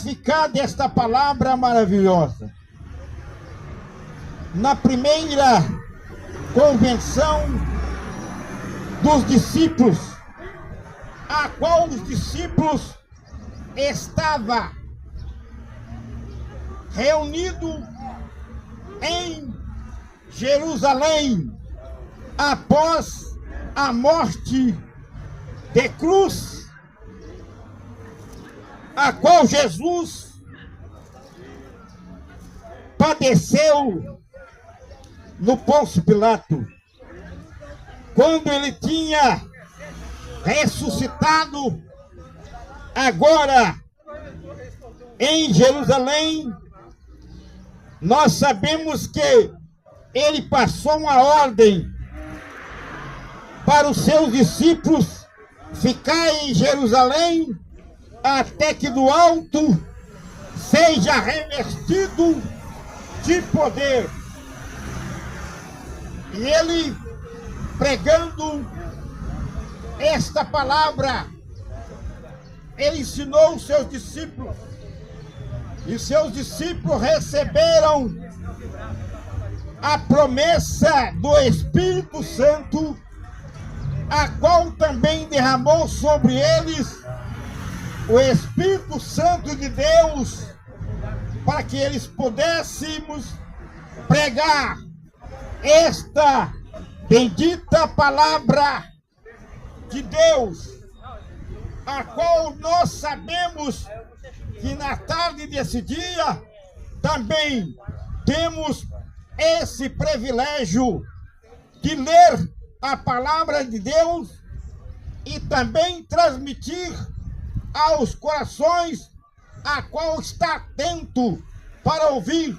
significado desta palavra maravilhosa. Na primeira convenção dos discípulos, a qual os discípulos estavam reunidos em Jerusalém após a morte de cruz, a qual Jesus padeceu no Pôncio Pilato, quando ele tinha ressuscitado. Agora, em Jerusalém, nós sabemos que ele passou uma ordem para os seus discípulos ficar em Jerusalém até que do alto seja revestido de poder. E ele, pregando esta palavra, ele ensinou os seus discípulos. E seus discípulos receberam a promessa do Espírito Santo, a qual também derramou sobre eles o Espírito Santo de Deus, para que eles pudéssemos pregar esta bendita palavra de Deus, a qual nós sabemos que na tarde desse dia também temos esse privilégio de ler a palavra de Deus e também transmitir aos corações a qual está atento para ouvir,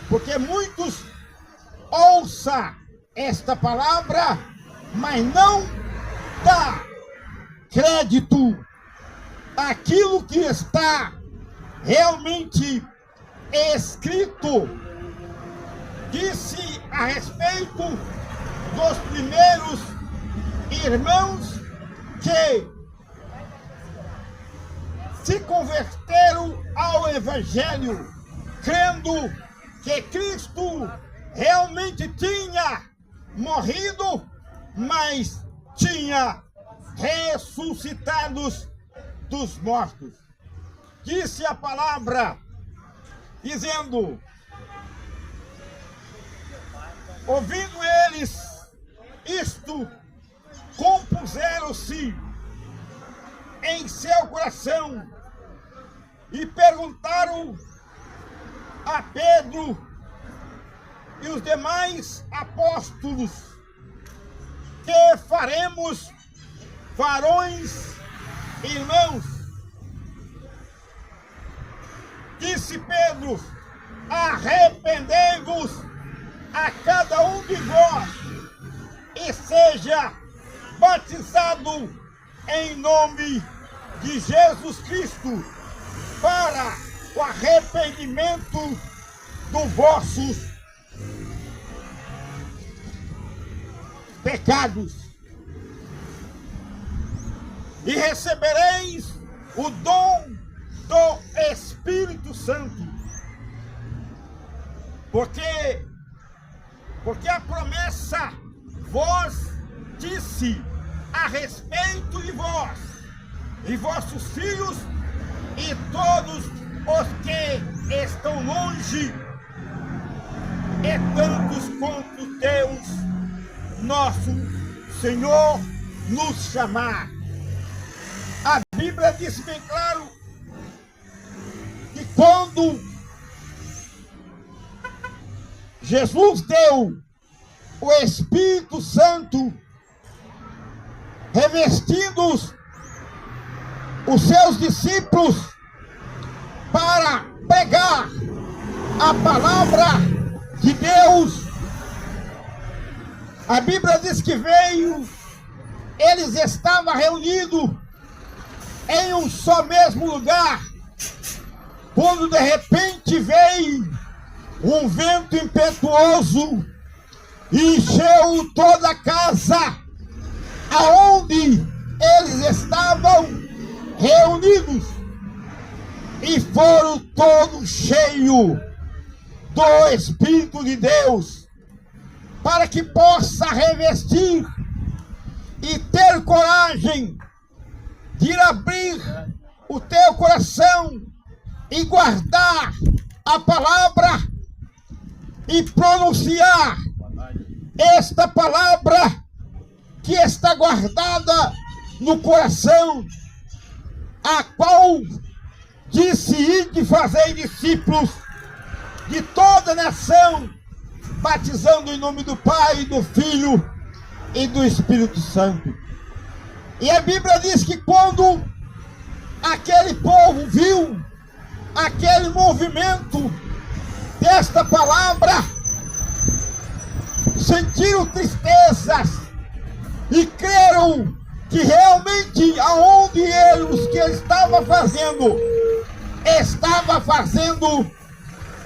porque muitos ouçam esta palavra, mas não dá crédito àquilo que está realmente escrito. Disse a respeito dos primeiros irmãos que se converteram ao Evangelho, crendo que Cristo realmente tinha morrido, mas tinha ressuscitado dos mortos. Disse a palavra, dizendo: ouvindo eles isto, compuseram-se em seu coração e perguntaram a Pedro e os demais apóstolos: que faremos, varões e irmãos? Disse Pedro: arrependei-vos a cada um de vós e seja batizado em nome de Jesus Cristo para o arrependimento dos vossos pecados, e recebereis o dom do Espírito Santo, porque a promessa vos disse a respeito de vós e vossos filhos e todos os que estão longe, e tantos quanto Deus nosso Senhor nos chamar. A Bíblia diz bem claro que quando Jesus deu o Espírito Santo, revestindo os seus discípulos para pregar a palavra de Deus, a Bíblia diz que eles estavam reunidos em um só mesmo lugar, quando de repente veio um vento impetuoso e encheu toda a casa aonde eles estavam reunidos. e foram todos cheios do Espírito de Deus, para que possa revestir e ter coragem de abrir o teu coração e guardar a palavra e pronunciar esta palavra que está guardada no coração, a qual disse: ide fazer discípulos de toda a nação, batizando em nome do Pai, do Filho e do Espírito Santo. E a Bíblia diz que quando aquele povo viu aquele movimento desta palavra, sentiram tristezas e creram que realmente aonde eles que estava fazendo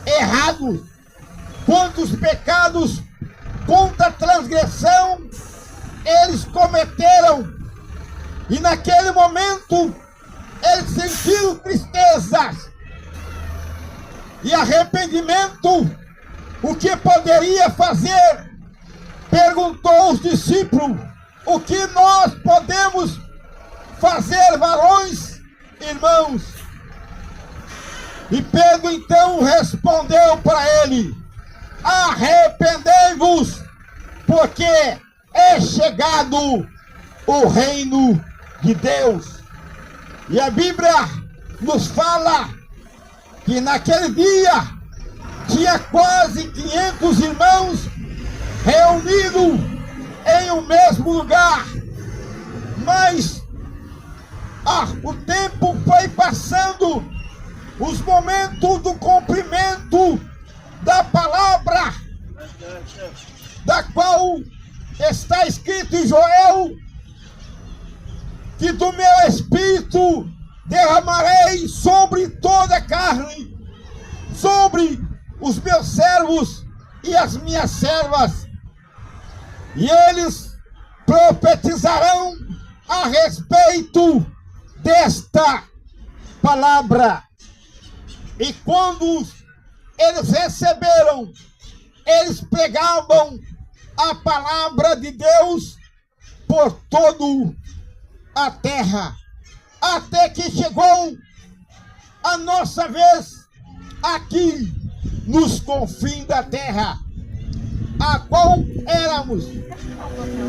errado, quantos pecados, quanta transgressão eles cometeram. E naquele momento eles sentiram tristezas e arrependimento. O que poderia fazer? Perguntou os discípulos: o que nós podemos fazer, varões, irmãos? E Pedro então respondeu para ele: arrependei-vos, porque é chegado o reino de Deus. E a Bíblia nos fala que naquele dia tinha quase 500 irmãos reunidos em um mesmo lugar. Mas o tempo foi passando, os momentos do cumprimento da palavra, da qual está escrito em Joel, que do meu espírito derramarei sobre toda a carne, sobre os meus servos e as minhas servas, e eles profetizarão a respeito desta palavra. E quando eles receberam, eles pregavam a palavra de Deus por toda a terra, até que chegou a nossa vez aqui nos confins da terra, a qual éramos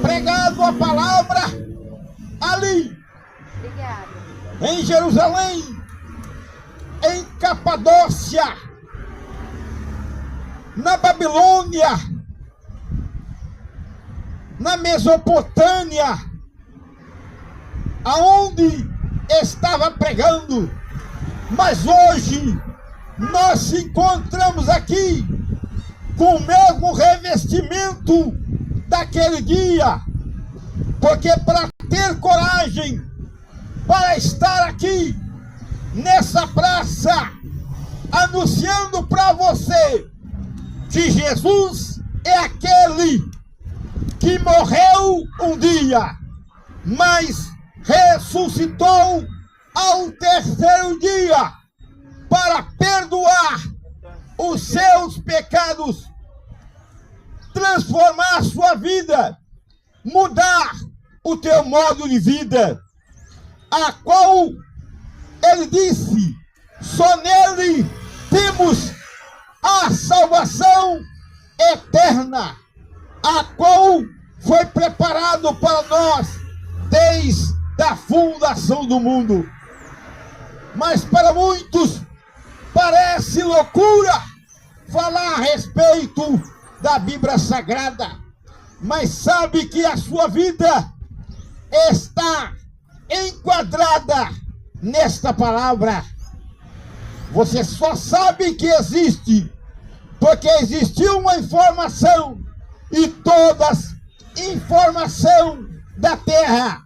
pregado a palavra ali em Jerusalém, em Capadócia, na Babilônia, na Mesopotâmia, aonde estava pregando. Mas hoje nós se encontramos aqui com o mesmo revestimento daquele dia, porque para ter coragem para estar aqui nessa praça anunciando para você que Jesus é aquele que morreu um dia, mas ressuscitou ao terceiro dia para perdoar os seus pecados, transformar a sua vida, mudar o teu modo de vida, a qual ele disse: só nele temos a salvação eterna, a qual foi preparado para nós desde a fundação do mundo. Mas para muitos parece loucura falar a respeito da Bíblia Sagrada, mas sabe que a sua vida está enquadrada nesta palavra. Você só sabe que existe porque existiu uma informação, e todas informação da terra,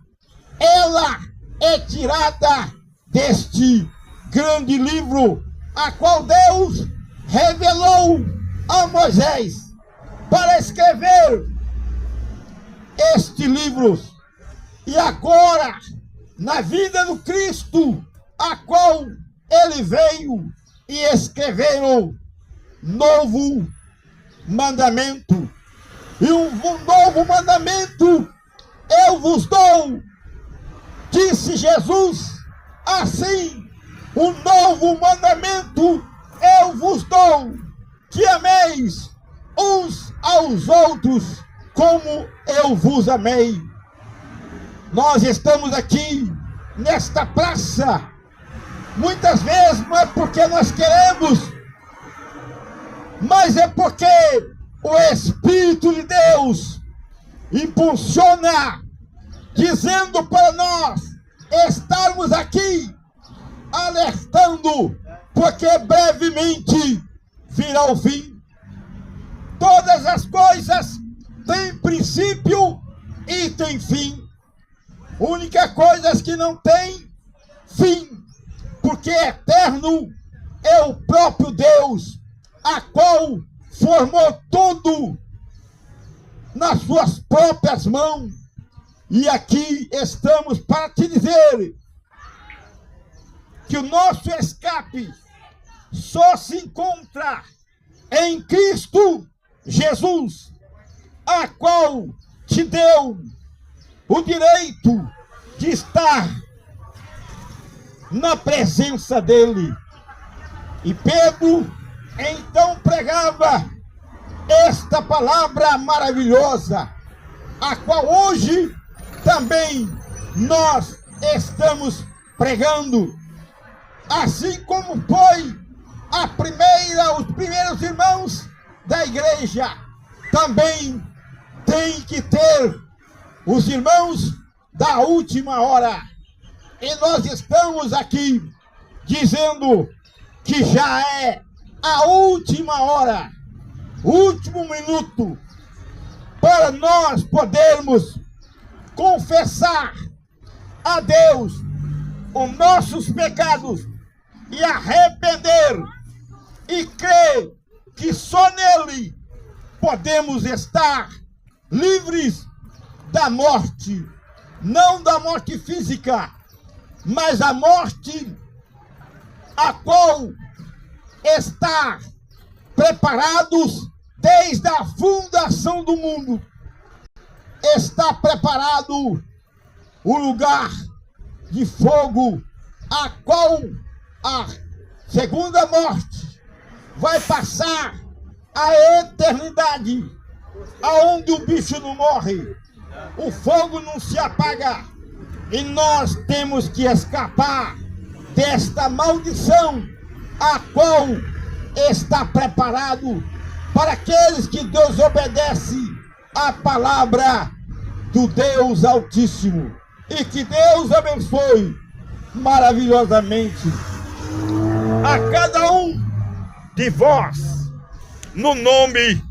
ela é tirada deste grande livro, a qual Deus revelou a Moisés para escrever este livro. E agora, na vida do Cristo, a qual ele veio e escreveu novo mandamento. E um novo mandamento eu vos dou, disse Jesus. Assim, um novo mandamento eu vos dou, que ameis uns aos outros como eu vos amei. Nós estamos aqui nesta praça, muitas vezes não é porque nós queremos, mas é porque o Espírito de Deus impulsiona, dizendo para nós estarmos aqui, alertando, porque brevemente virá o fim. Todas as coisas têm princípio e têm fim. A única coisa que não tem fim, porque eterno é o próprio Deus, a qual formou tudo nas suas próprias mãos. E aqui estamos para te dizer que o nosso escape só se encontra em Cristo Jesus, a qual te deu o direito de estar na presença dele. E Pedro então pregava esta palavra maravilhosa, a qual hoje também nós estamos pregando. Assim como foi os primeiros irmãos da igreja, também tem que ter os irmãos da última hora. E nós estamos aqui dizendo que já é a última hora, último minuto, para nós podermos confessar a Deus os nossos pecados e arrepender e crer que só nele podemos estar livres da morte, não da morte física, mas a morte a qual está preparados desde a fundação do mundo. Está preparado o lugar de fogo, a qual a segunda morte vai passar a eternidade, aonde o bicho não morre, o fogo não se apaga, e nós temos que escapar desta maldição, a qual está preparado para aqueles que desobedecem à palavra do Deus Altíssimo. E que Deus abençoe maravilhosamente a cada um de vós, no nome